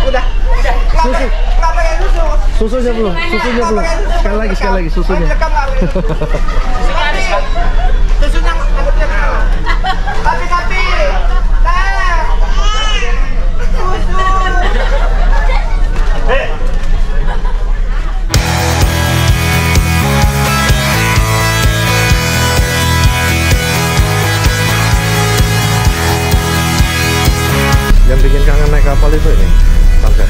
Udah. Susu. Nggak pakai susu. Susunya belum. Sekali lagi susunya. Susunya tapi. Yang bikin kangen naik kapal itu ini, sunset.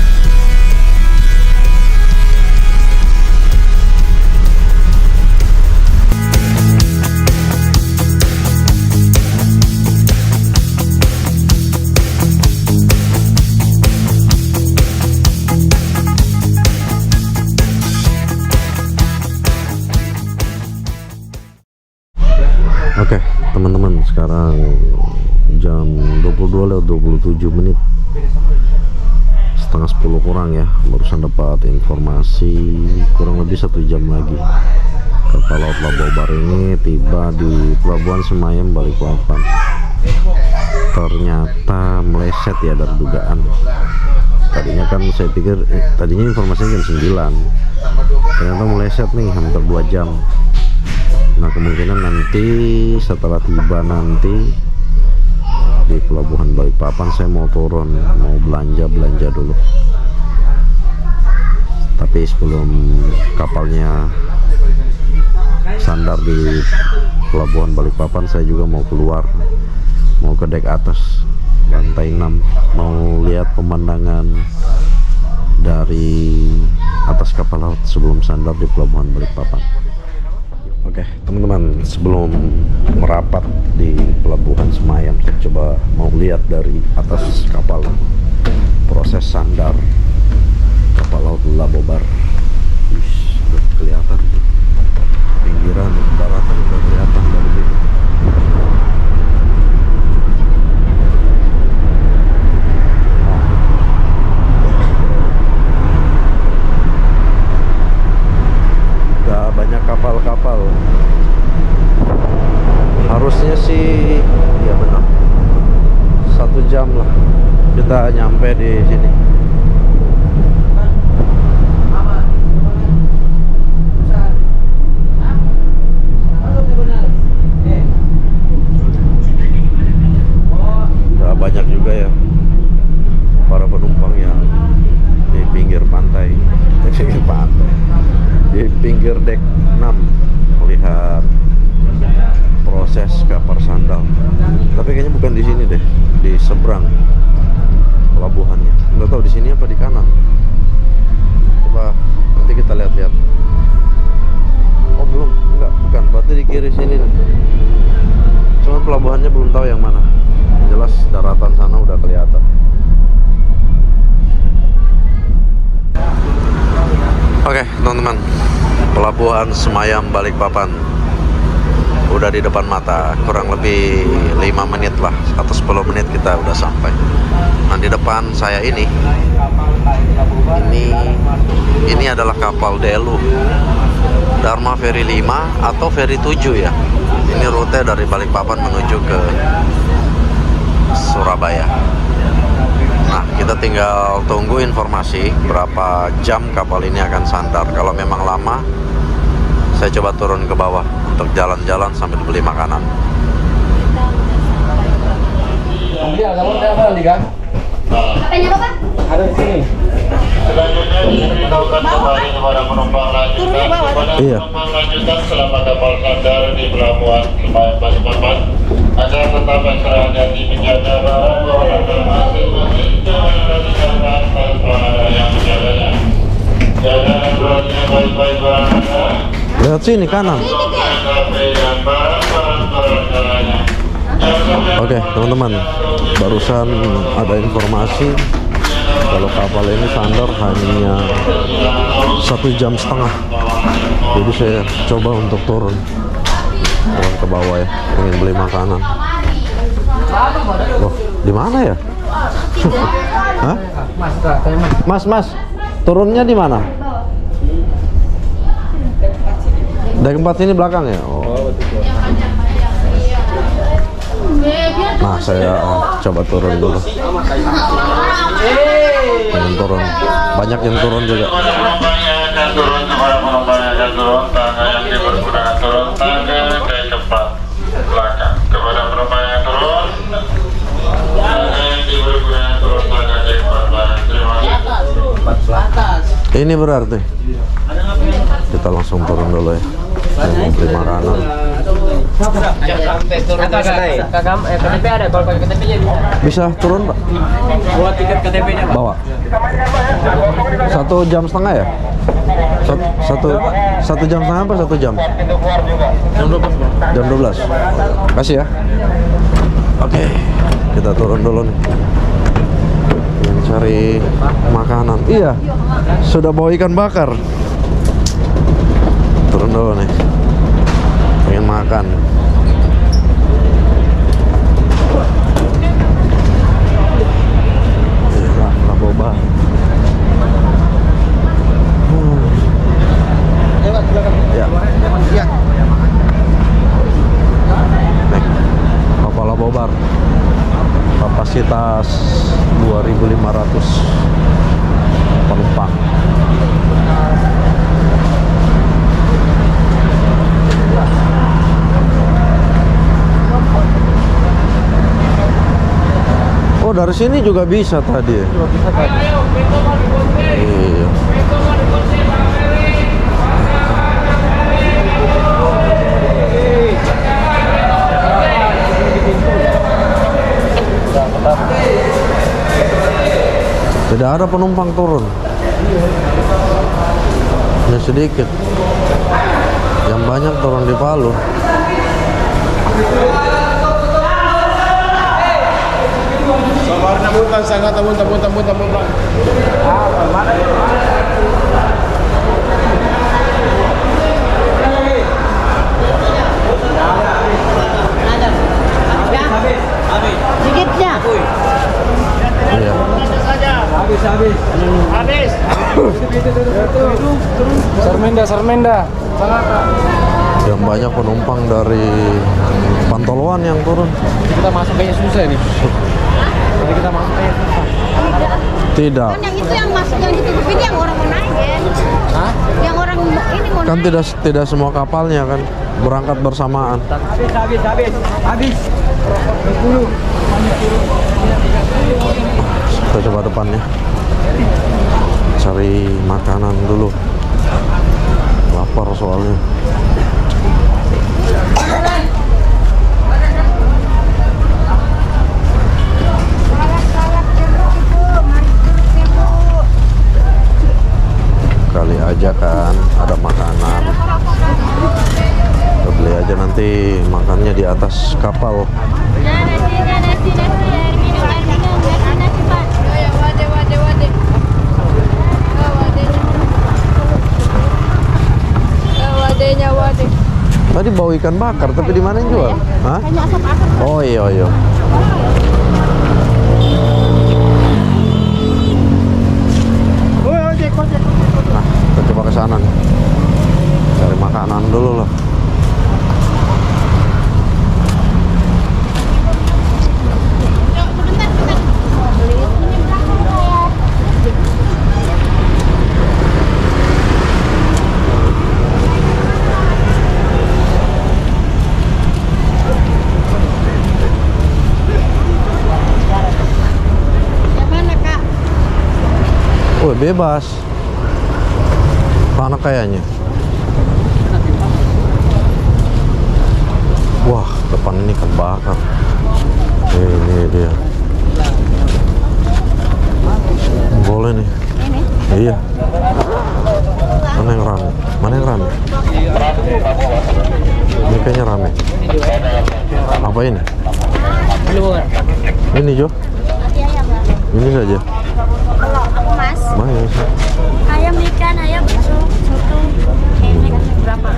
Oke, teman-teman, sekarang jam 22:27, setengah 10 kurang ya. Barusan dapat informasi kurang lebih 1 jam lagi kapal laut Labobar ini tiba di Pelabuhan Semayam Balikpapan. Ternyata meleset ya dari dugaan. Tadinya kan saya pikir tadinya informasinya jam 9, ternyata meleset nih hampir 2 jam. Nah, kemungkinan nanti setelah tiba nanti di Pelabuhan Balikpapan saya mau turun, mau belanja dulu. Tapi sebelum kapalnya sandar di Pelabuhan Balikpapan, saya juga mau keluar, mau ke dek atas lantai 6, mau lihat pemandangan dari atas kapal laut sebelum sandar di Pelabuhan Balikpapan. Oke, teman-teman, sebelum merapat di Pelabuhan Semayam, saya coba mau lihat dari atas kapal proses sandar kapal laut Labobar. Udah kelihatan tuh, pinggiran daratan udah kelihatan dari sini. Banyak kapal-kapal, harusnya sih ya benar 1 jam lah kita nyampe di sini. Udah banyak juga ya para penumpang yang di pinggir pantai, di pinggir dek 6 melihat proses kapal sandal. Tapi kayaknya bukan di sini deh, di seberang pelabuhannya. Nggak tahu di sini apa di kanan. Coba nanti kita lihat-lihat. Oh belum, bukan. Berarti di kiri sini. Cuman pelabuhannya belum tahu yang mana. Jelas daratan sana udah kelihatan. Oke, teman-teman, Pelabuhan Semayam Balikpapan udah di depan mata. Kurang lebih 5 menit lah, atau 10 menit kita udah sampai. Nah, di depan saya ini adalah kapal Delu Dharma Ferry 5 atau Ferry 7 ya. Ini rute dari Balikpapan menuju ke Surabaya. Nah, kita tinggal tunggu informasi berapa jam kapal ini akan sandar. Kalau memang lama, saya coba turun ke bawah untuk jalan-jalan sambil beli makanan. Ada apa lagi kan? Apanya Bapak? Ada di sini. Selanjutnya diberitahukan kembali kepada penumpang lanjutan. Iya. Penumpang lanjutan selama kapal sandar di Pelabuhan Semayam Balikpapan agar tetap ekstra hati-hati menjaga barang bawaan masing-masing dan menjaga tanpa ada yang menjaganya. Jaga dan perhatikan baik-baik barang Anda. Lihat sini kanan. Dan barang-barang lainnya. Oke, teman-teman, barusan ada informasi kalau kapal ini sandar hanya 1,5 jam. Jadi saya coba untuk turun ke bawah ya, ingin beli makanan. Loh, di mana ya? Hah? Mas, turunnya di mana? Dek 4 sini belakang ya? Oh. Nah, saya coba turun dulu. turun. Banyak yang turun juga. Kepada penumpang yang akan turun, kepada penumpang yang akan turun, tangga yang dipergunakan turun, tangga ke depan belakang. Kepada penumpang yang turun, tangga yang dipergunakan turun, tangga ke depan belakang. Terima kasih. Ini berarti kita langsung turun dulu ya. Saya mau beli makanan. KTP ada, kalau pakai KTP nya Bisa turun, Pak? buat tiket KTP-nya, Pak. Bawa. 1,5 jam ya? Satu jam setengah apa 1 jam? Jam 12. Kasih ya. Oke, kita turun dulu nih. Cari makanan. Iya, sudah bawa ikan bakar. Turun dulu nih. Pengen makan. Lah boba. Ya. Nih, Papala Bobar. Kapasitas 2.500 penumpang. Oh, dari sini juga bisa tadi ya? Iya. Tidak ada penumpang turun. Hanya sedikit. Yang banyak turun di Palu. Sabar nabutan, sangat tabun. Sedikitnya. Iya. Habis. Sarmenda. Yang banyak penumpang dari Pantoloan yang turun. Kita masuk kayaknya susah nih. Tadi kita masuk kayaknya susah. Tidak. Kan yang itu yang masuk yang ditutup ini yang orang mau naik kan? Hah? Yang orang ini mau Kan naik. tidak semua kapalnya kan berangkat bersamaan. Habis. Kita coba depannya. Cari makanan dulu. Lapar soalnya. Kali aja kan ada makanan. Kita beli aja nanti makannya di atas kapal. Nasi, air minum, Pak. Ya, wade. Wade. Tadi bawa ikan bakar, tapi di mana yang jual? Hah? Hanya asap-asap. Oh iya. Nah, kita coba ke sana nih. Cari makanan dulu lah. Oh, bebas. Mana kayaknya? Wah, depan ini ikan bakar. Ini dia. Boleh nih. Ini. Iya. Mana yang rame? Ini kayaknya rame. Apa ini? Ini Jo. Ini saja. Kalau aku Mas, Banyak sih. ayam ikan, ayam bakso, soto, ini berapa?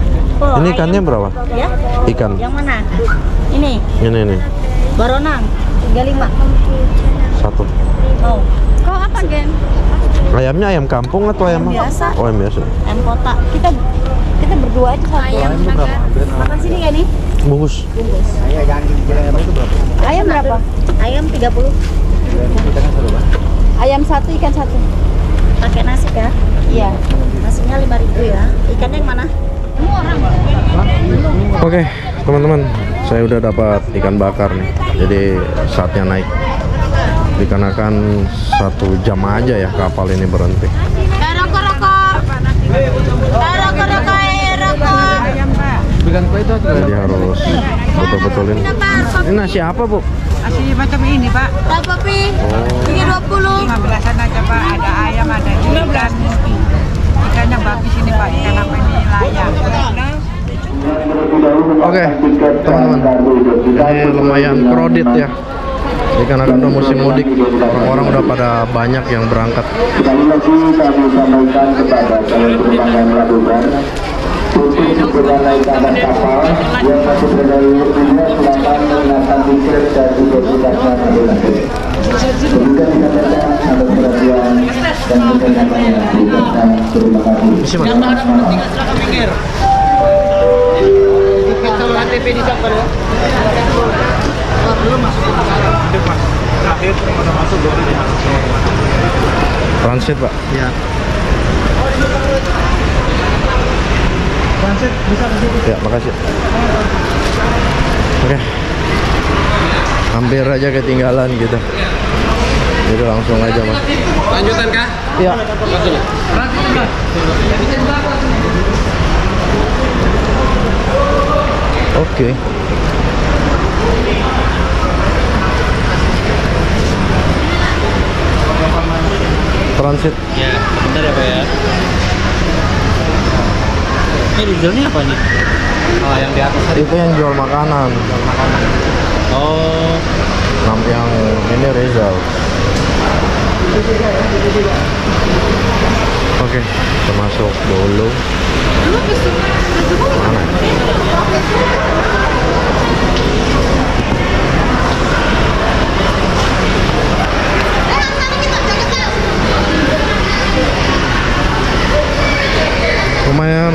Oh, Ini ikannya berapa? Ya? Ikan. Yang mana? Ini, Ini. baronang, 35. Satu. Oh. Kau apa, Gen? Ayamnya ayam kampung atau ayam apa? biasa. Oh, ayam biasa. Ayam kota. Kita berdua aja satu. Ayam makan sini kan nih? Bungkus. Ayam berapa? Ayam 30. Ayam satu, ikan satu. Pakai nasi kah? Iya. Nasinya 5.000 ya. Ikannya yang mana? Oke, teman-teman, saya udah dapat ikan bakar nih. Jadi saatnya naik. Dikarenakan 1 jam aja ya kapal ini berhenti. Berikan kue itu aja. Jadi harus betul-betulin. Ini nasi apa, Bu? Nasi macam ini, Pak. Berapa, Pi? 320. 15-an aja, Pak. Ada ayam, ada ikan. Ikannya bagus ini, Pak. Ikan apa ini? Layak. Oke, teman-teman. Ini lumayan crowded ya. Dikarenakan udah musim mudik, orang-orang udah pada banyak yang berangkat. Sekali lagi kami sampaikan kepada calon penumpang yang melakukan untuk seputar naik atas kapal yang masih berada di dunia silakan mengenakan tiket dan juga tidaknya masing-masing. Juga dikatakan atas perhatian dan kesehatannya diberikan terima kasih. Transit, Pak. Iya. Transit bisa ke situ. Ya, makasih. Oke. Hampir aja ketinggalan gitu. Jadi langsung aja, Mas. Lanjutan kah? Iya. Oke. Transit. Ya, bentar ya Pak ya. Ini dieselnya apa nih? Oh, yang di atas tadi. Itu yang jual makanan. Oh, Yang ini Rizal. Oke, kita masuk dulu. Mana? Lumayan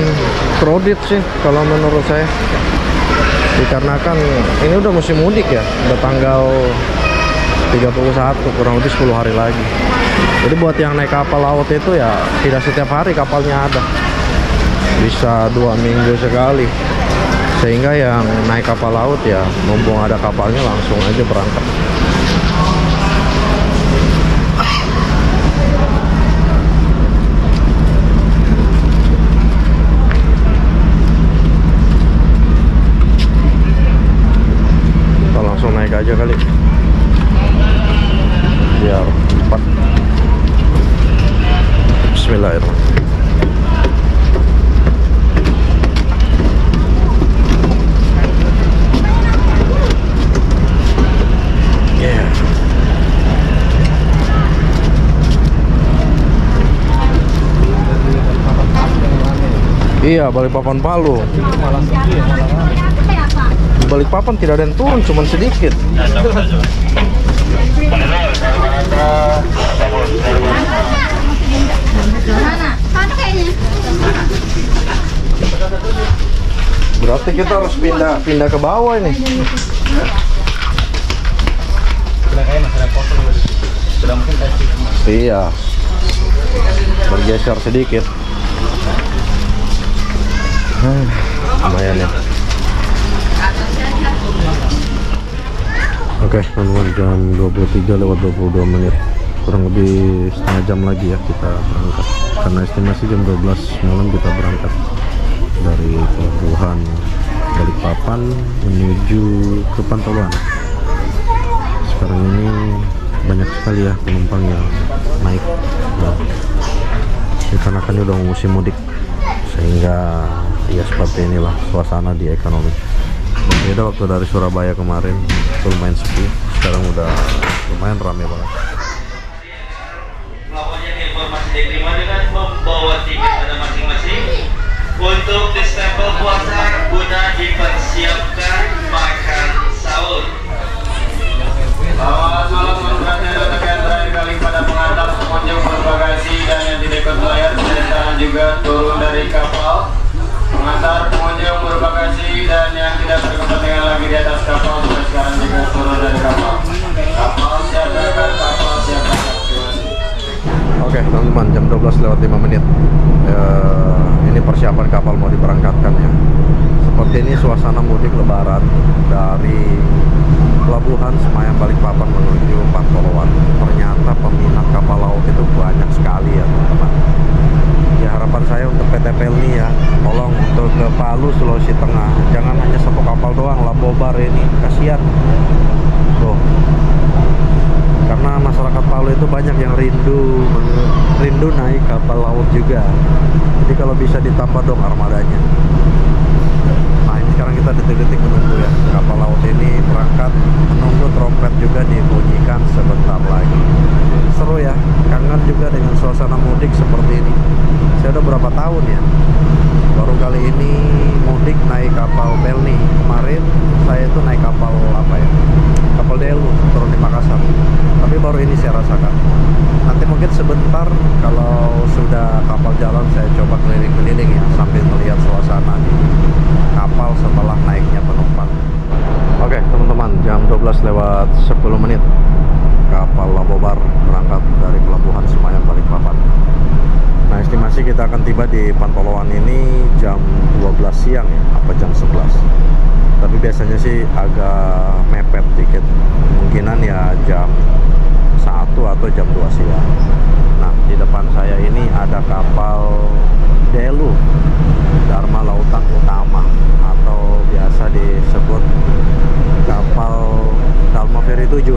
crowded sih kalau menurut saya, dikarenakan ini udah musim mudik ya, udah tanggal 31, kurang lebih 10 hari lagi. Jadi buat yang naik kapal laut itu ya tidak setiap hari kapalnya ada, bisa 2 minggu sekali. Sehingga yang naik kapal laut ya mumpung ada kapalnya langsung aja berangkat. Kita langsung naik aja kali biar cepat. Bismillahirrahmanirrahim. Iya, Balikpapan Palu. Di Balikpapan tidak ada yang turun, cuma sedikit. Berarti kita harus pindah ke bawah ini. Iya, bergeser sedikit. Lumayan ya. Oke, teman-teman, jam 23:22, kurang lebih setengah jam lagi ya kita berangkat, karena estimasi jam 12 malam kita berangkat dari pelabuhan Balikpapan menuju ke Pantoloan. Sekarang ini banyak sekali ya penumpang yang naik, nah, dikarenakan udah musim mudik, sehingga ya seperti inilah suasana di ekonomi. Beda waktu dari Surabaya kemarin itu lumayan sepi, sekarang udah lumayan ramai banget. Pelapornya informasi diterima dengan membawa tiket Anda masing-masing untuk distempel puasa guna dipersiapkan makan sahur. Selamat malam, rekan-rekan, terakhir kali pada pengantar pengunjung berbagasi dan yang tidak ikut layar dan juga turun dari kapal. Pengantar pengunjung berbagasi dan yang tidak berkepentingan lagi di atas kapal mulai sekarang juga turun dari kapal. Kapal siapkan, kapal siapkan. Oke teman-teman, jam 12:05. Ini persiapan kapal mau diberangkatkan ya. Seperti ini suasana mudik lebaran dari Pelabuhan Semayam Balikpapan menuju Pantoloan. Ternyata peminat kapal laut itu banyak sekali ya teman-teman. Ya harapan saya untuk PT Pelni ya, tolong untuk ke Palu, Sulawesi Tengah, jangan hanya satu kapal doang, Labobar ini, kasihan. Tuh. Karena masyarakat Palu itu banyak yang rindu naik kapal laut juga. Jadi kalau bisa ditambah dong armadanya. Nah ini sekarang kita detik-detik menunggu ya, kapal laut ini berangkat, menunggu trompet juga dibunyikan sebentar lagi. Seru ya, kangen juga dengan suasana mudik seperti ini. Saya udah berapa tahun ya, baru kali ini mudik naik kapal Pelni. Kemarin saya itu naik kapal apa ya, kapal Delu turun di Makassar. Tapi baru ini saya rasakan. Nanti mungkin sebentar kalau sudah kapal jalan saya coba keliling-keliling ya, sambil melihat suasana di kapal setelah naiknya penumpang. Oke teman-teman, jam 12:10. Kapal Labobar berangkat dari Pelabuhan Semayam Balikpapan. Nah estimasi kita akan tiba di Pantoloan ini jam 12 siang ya, apa jam 11. Tapi biasanya sih agak mepet dikit, kemungkinan ya jam 1 atau jam 2 siang. Nah di depan saya ini ada kapal Delu, Dharma Lautan Utama, atau biasa disebut kapal Dalma Ferry 7.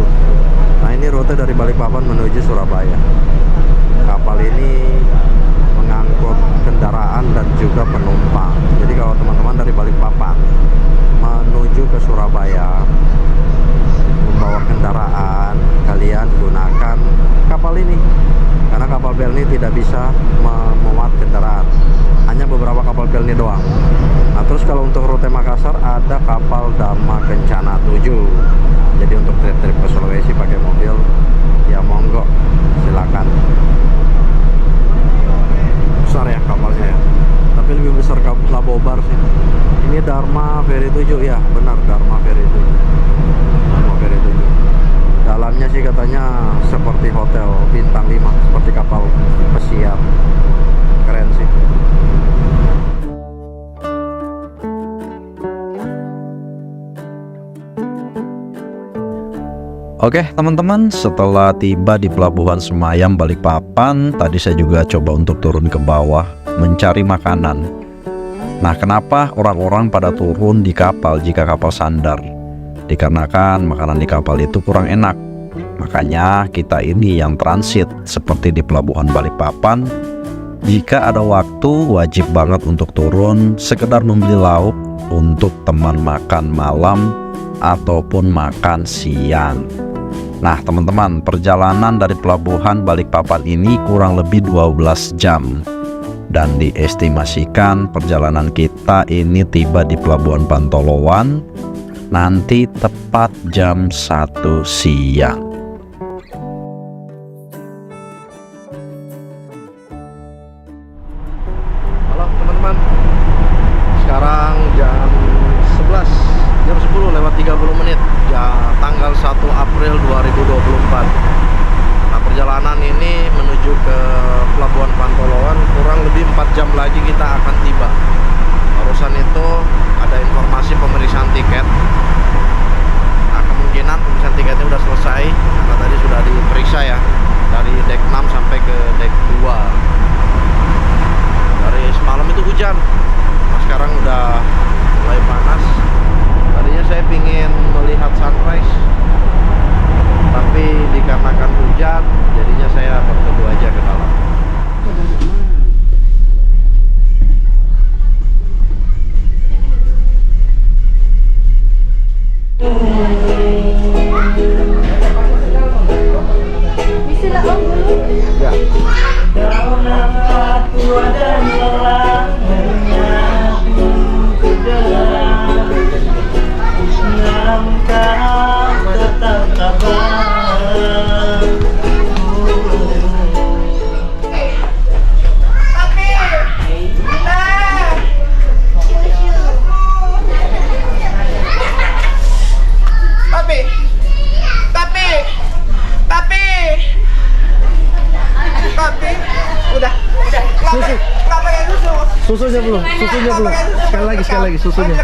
Nah ini rute dari Balikpapan menuju Surabaya. Kapal ini mengangkut kendaraan dan juga penumpang. Jadi kalau teman-teman dari Balikpapan menuju ke Surabaya membawa kendaraan, kalian gunakan kapal ini. Karena kapal Pelni tidak bisa memuat kendaraan, hanya beberapa kapal Pelni doang. Nah terus kalau untuk rute Makassar ada kapal Dharma Kencana 7. Jadi untuk trip-trip ke Sulawesi pakai mobil ya monggo, silakan. Besar ya kapalnya ya, tapi lebih besar kapal Labobar sih. Ini Dharma Ferry 7 ya, benar Dharma Ferry 7. Dharma Ferry 7. Dalamnya sih katanya seperti hotel bintang 5, seperti kapal pesiar. Keren sih. Oke teman-teman, setelah tiba di Pelabuhan Semayam Balikpapan, tadi saya juga coba untuk turun ke bawah mencari makanan. Nah kenapa orang-orang pada turun di kapal jika kapal sandar? Dikarenakan makanan di kapal itu kurang enak. Makanya kita ini yang transit seperti di Pelabuhan Balikpapan, jika ada waktu wajib banget untuk turun sekedar membeli lauk untuk teman makan malam ataupun makan siang. Nah teman-teman, perjalanan dari Pelabuhan Balikpapan ini kurang lebih 12 jam. Dan diestimasikan perjalanan kita ini tiba di Pelabuhan Pantoloan nanti tepat jam 1 siang. Halo teman-teman, sekarang jam 11, jam 10:30 ya, tanggal 1 April 2024. Nah perjalanan ini menuju ke Pelabuhan Pantoloan kurang lebih 4 jam lagi kita akan tiba. Barusan itu ada informasi pemeriksaan tiket. Nah kemungkinan pemeriksaan tiketnya udah selesai karena tadi sudah diperiksa ya, dari dek 6 sampai ke dek 2. Dari semalam itu hujan, nah sekarang udah mulai panas. Tadinya saya pingin melihat sunrise, tapi dikarenakan hujan jadinya saya berteduh aja ke dalam. Susu. Susunya belum. Sekali lagi susunya.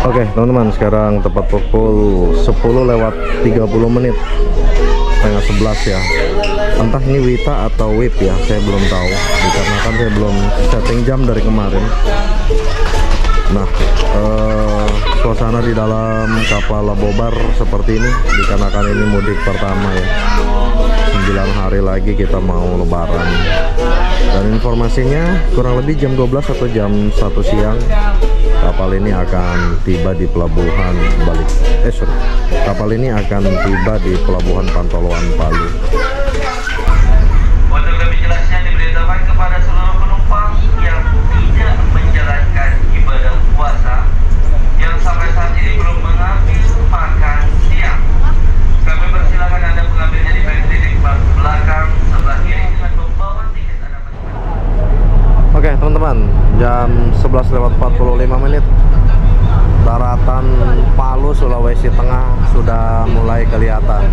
Oke teman-teman, sekarang tepat pukul 10:30, setengah 11 ya. Entah ini Wita atau Wip ya, saya belum tahu, dikarenakan saya belum setting jam dari kemarin. Nah, suasana di dalam kapal Labobar seperti ini dikarenakan ini mudik pertama ya. 9 hari lagi kita mau lebaran. Dan informasinya kurang lebih jam 12 atau jam 1 siang kapal ini akan tiba di pelabuhan kapal ini akan tiba di pelabuhan Pantoloan, Palu. Untuk lebih jelasnya diberitahukan kepada seluruh penumpang yang tidak menjalankan ibadah puasa yang sampai saat ini belum mengambil makan siang. Kami persilakan Anda mengambilnya di bagian titik belakang sebelah kiri dengan membawa tiket Anda. Oke teman-teman, jam 11:45, daratan Palu, Sulawesi Tengah sudah mulai kelihatan.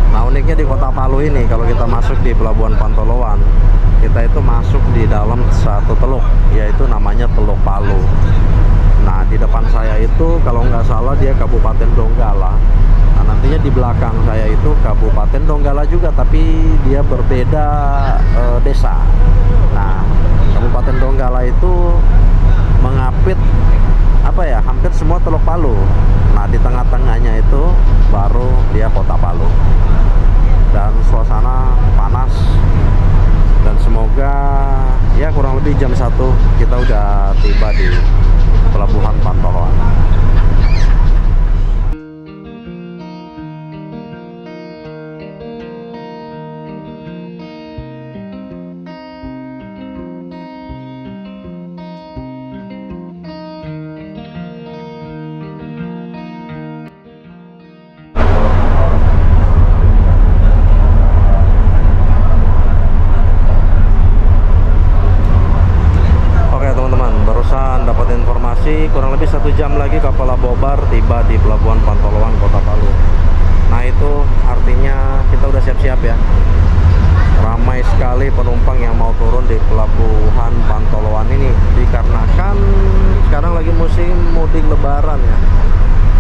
Nah uniknya di kota Palu ini, kalau kita masuk di pelabuhan Pantoloan, kita itu masuk di dalam satu teluk, yaitu namanya Teluk Palu. Nah di depan saya itu kalau nggak salah dia Kabupaten Donggala. Nah nantinya di belakang saya itu Kabupaten Donggala juga, tapi dia berbeda desa. Nah Kabupaten Donggala itu mengapit hampir semua Teluk Palu. Nah di tengah-tengahnya itu baru dia kota Palu. Dan suasana panas, dan semoga ya kurang lebih jam 1 kita udah tiba di pelabuhan Pantoloan. Kurang lebih 1 jam lagi kapal Labobar tiba di pelabuhan Pantoloan, kota Palu. Nah itu artinya kita udah siap-siap ya. Ramai sekali penumpang yang mau turun di pelabuhan Pantoloan ini, dikarenakan sekarang lagi musim mudik lebaran ya.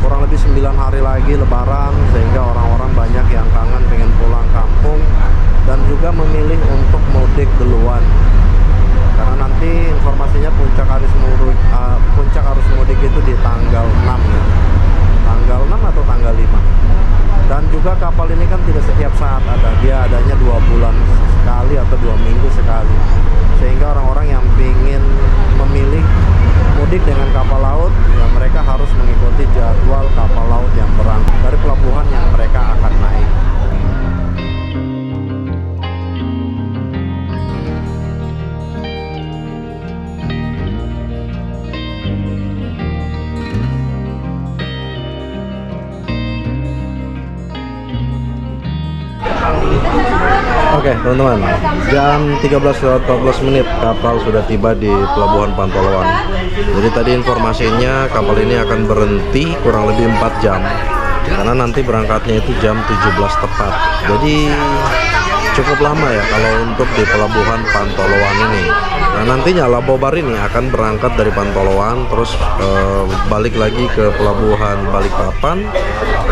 Kurang lebih 9 hari lagi lebaran, sehingga orang-orang banyak yang kangen pengen pulang kampung dan juga memilih untuk mudik duluan. Karena nanti informasinya puncak arus mudik itu di tanggal 6 ya. Tanggal 6 atau tanggal 5. Dan juga kapal ini kan tidak setiap saat ada, dia adanya 2 bulan sekali atau 2 minggu sekali. Sehingga orang-orang yang ingin memilih mudik dengan kapal laut ya, mereka harus mengikuti jadwal kapal laut yang berangkat dari pelabuhan yang mereka akan naik. Oke teman-teman, jam 13:14 kapal sudah tiba di pelabuhan Pantoloan. Jadi tadi informasinya kapal ini akan berhenti kurang lebih 4 jam, karena nanti berangkatnya itu jam 17 tepat. Jadi cukup lama ya kalau untuk di pelabuhan Pantoloan ini. Nah nantinya Labobar ini akan berangkat dari Pantoloan, terus balik lagi ke pelabuhan Balikpapan.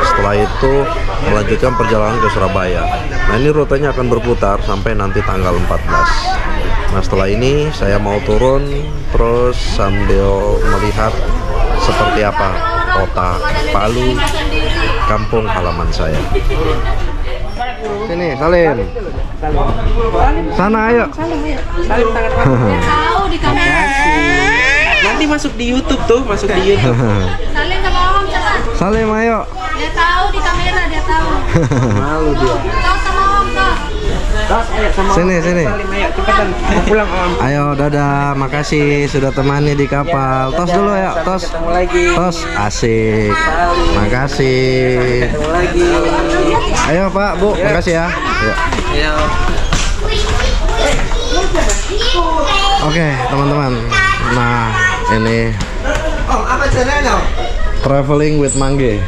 Setelah itu melanjutkan perjalanan ke Surabaya. Nah ini rutenya akan berputar sampai nanti tanggal 14. Nah setelah ini saya mau turun terus sambil melihat seperti apa kota Palu, kampung halaman saya. Sini Salim. Sana ayo. Salim tangan Tahu di kamera. Nanti masuk di YouTube tuh, masuk di YouTube. Salim sama Om cepat. Salim ayo. Dia tahu di kamera, dia tahu. Malu dia. Tahu sama Om kok. Sini. Salim ayo cepetan. Mau pulang Om. Ayo dadah, makasih sudah temani di kapal. Tos dulu ya, tos. Ketemu lagi. Tos, asik. Makasih. Ketemu lagi. Ayo Pak, Bu, makasih ya. Ayo. Oke teman-teman. Nah ini Traveling with Mangge.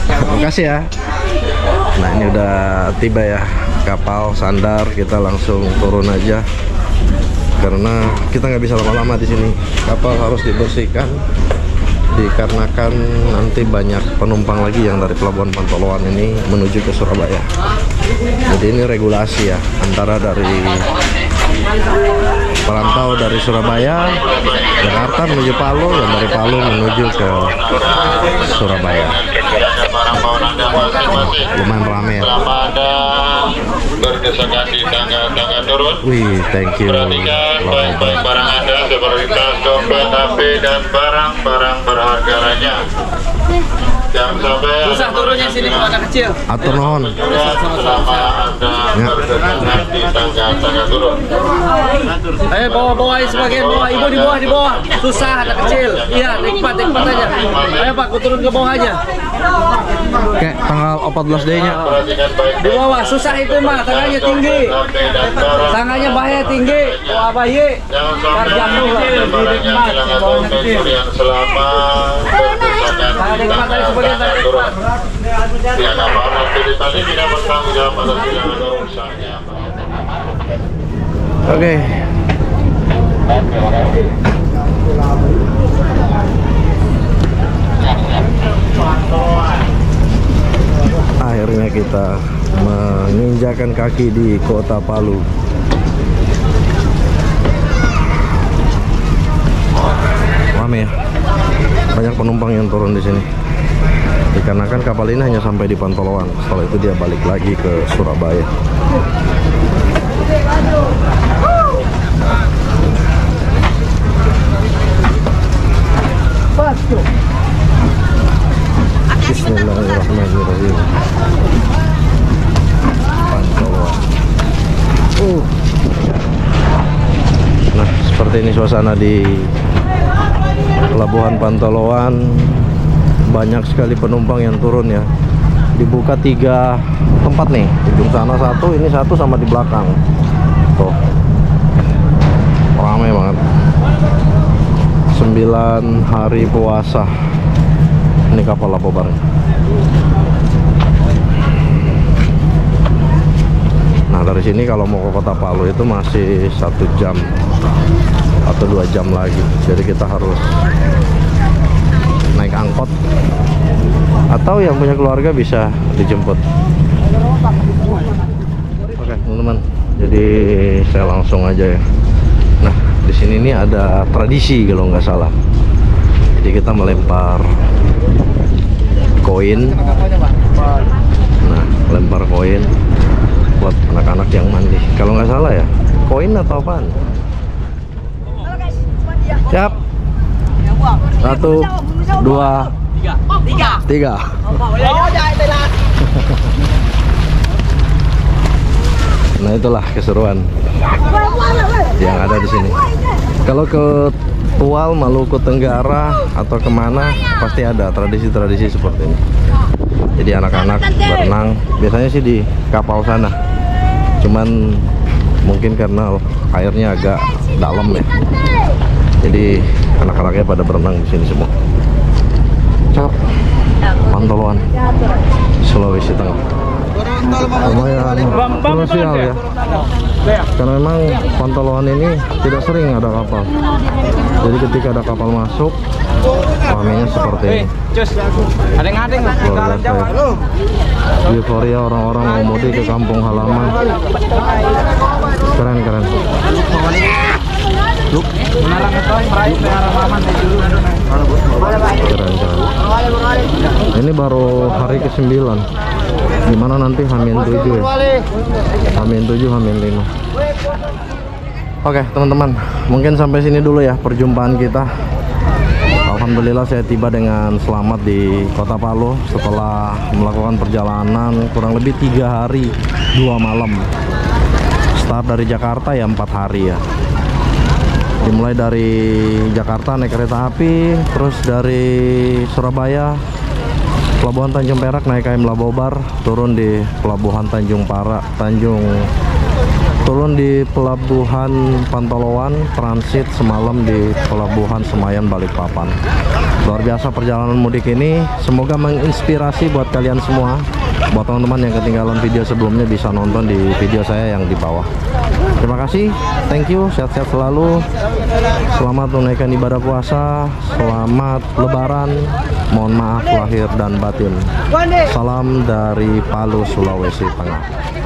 Makasih ya. Nah ini udah tiba ya kapal sandar, kita langsung turun aja karena kita nggak bisa lama-lama di sini. Kapal harus dibersihkan dikarenakan nanti banyak penumpang lagi yang dari Pelabuhan Pantoloan ini menuju ke Surabaya. Jadi ini regulasi ya, antara dari perantau dari Surabaya, Jakarta menuju Palu, dan dari Palu menuju ke Surabaya. Lumayan rame ya. Berdesakan di tangga-tangga turun. Wih, thank you. Perhatikan baik-baik barang Anda seperti tas, dompet, HP, dan barang-barang berharga lainnya. Jangan sampai Susah turunnya sini kalau anak kecil. Atur nuhun. selama Anda berdesakan di tangga-tangga turun. Ayo bawa-bawain sebagian bawah, ibu di bawah. Susah anak kecil. Iya, nikmat aja. Ayo Pak, aku turun ke bawah aja. Oke, tanggal 14 D-nya. Perhatikan baik-baik. Di bawah susah itu mah, tangannya tinggi. Tangannya bahaya tinggi. Wah bayi. Jangan sampai ada barang yang hilang atau pencurian selama berdesakan di tangga-tangga turun. Pihak kapal aktivitas ini tidak bertanggung jawab atas hilangan atau rusaknya. Oke. Akhirnya kita menginjakan kaki di kota Palu. Rame ya, banyak penumpang yang turun di sini. Dikarenakan kapal ini hanya sampai di Pantoloan. Setelah itu dia balik lagi ke Surabaya. Bismillahirrahmanirrahim. Pantoloan. Nah, seperti ini suasana di Pelabuhan Pantoloan. Banyak sekali penumpang yang turun ya. Dibuka 3 tempat nih. Ujung sana satu, ini satu, sama di belakang. Tuh. Ramai banget. 9 hari puasa. Ini kapal Labobar. Nah dari sini kalau mau ke kota Palu itu masih 1 jam atau 2 jam lagi. Jadi kita harus naik angkot atau yang punya keluarga bisa dijemput. Oke teman-teman, jadi saya langsung aja ya. Nah di sini nih ada tradisi kalau nggak salah. Jadi kita melempar koin. Nah lempar koin buat anak-anak yang mandi. Kalau nggak salah ya, koin atau apaan? Siap. 1, 2, 3. Nah itulah keseruan yang ada di sini. Kalau ke Tual, Maluku Tenggara atau kemana pasti ada tradisi-tradisi seperti ini. Jadi anak-anak berenang biasanya sih di kapal sana. Cuman mungkin karena airnya agak dalam ya. Jadi anak-anaknya pada berenang di sini semua. Cakep. Pantoloan, Sulawesi Tengah. Lumayan krusial ya. Karena memang Pantoloan ini tidak sering ada kapal. Jadi ketika ada kapal masuk, ramenya seperti ini. Luar biasa ya. Euforia orang-orang mau mudik ke kampung halaman. Keren. Keren. Ini baru hari ke-9. Gimana nanti H-7 ya? H-7, H-5. Oke teman-teman, mungkin sampai sini dulu ya perjumpaan kita. Alhamdulillah saya tiba dengan selamat di kota Palu setelah melakukan perjalanan kurang lebih 3 hari 2 malam. Start dari Jakarta ya 4 hari ya. Dimulai dari Jakarta naik kereta api, terus dari Surabaya Pelabuhan Tanjung Perak naik KM Labobar, turun di Pelabuhan turun di Pelabuhan Pantoloan, transit semalam di Pelabuhan Semayam Balikpapan. Luar biasa perjalanan mudik ini, semoga menginspirasi buat kalian semua. Buat teman-teman yang ketinggalan video sebelumnya bisa nonton di video saya yang di bawah. Terima kasih, thank you, sehat-sehat selalu. Selamat menunaikan ibadah puasa, selamat lebaran, mohon maaf lahir dan batin. Salam dari Palu, Sulawesi Tengah.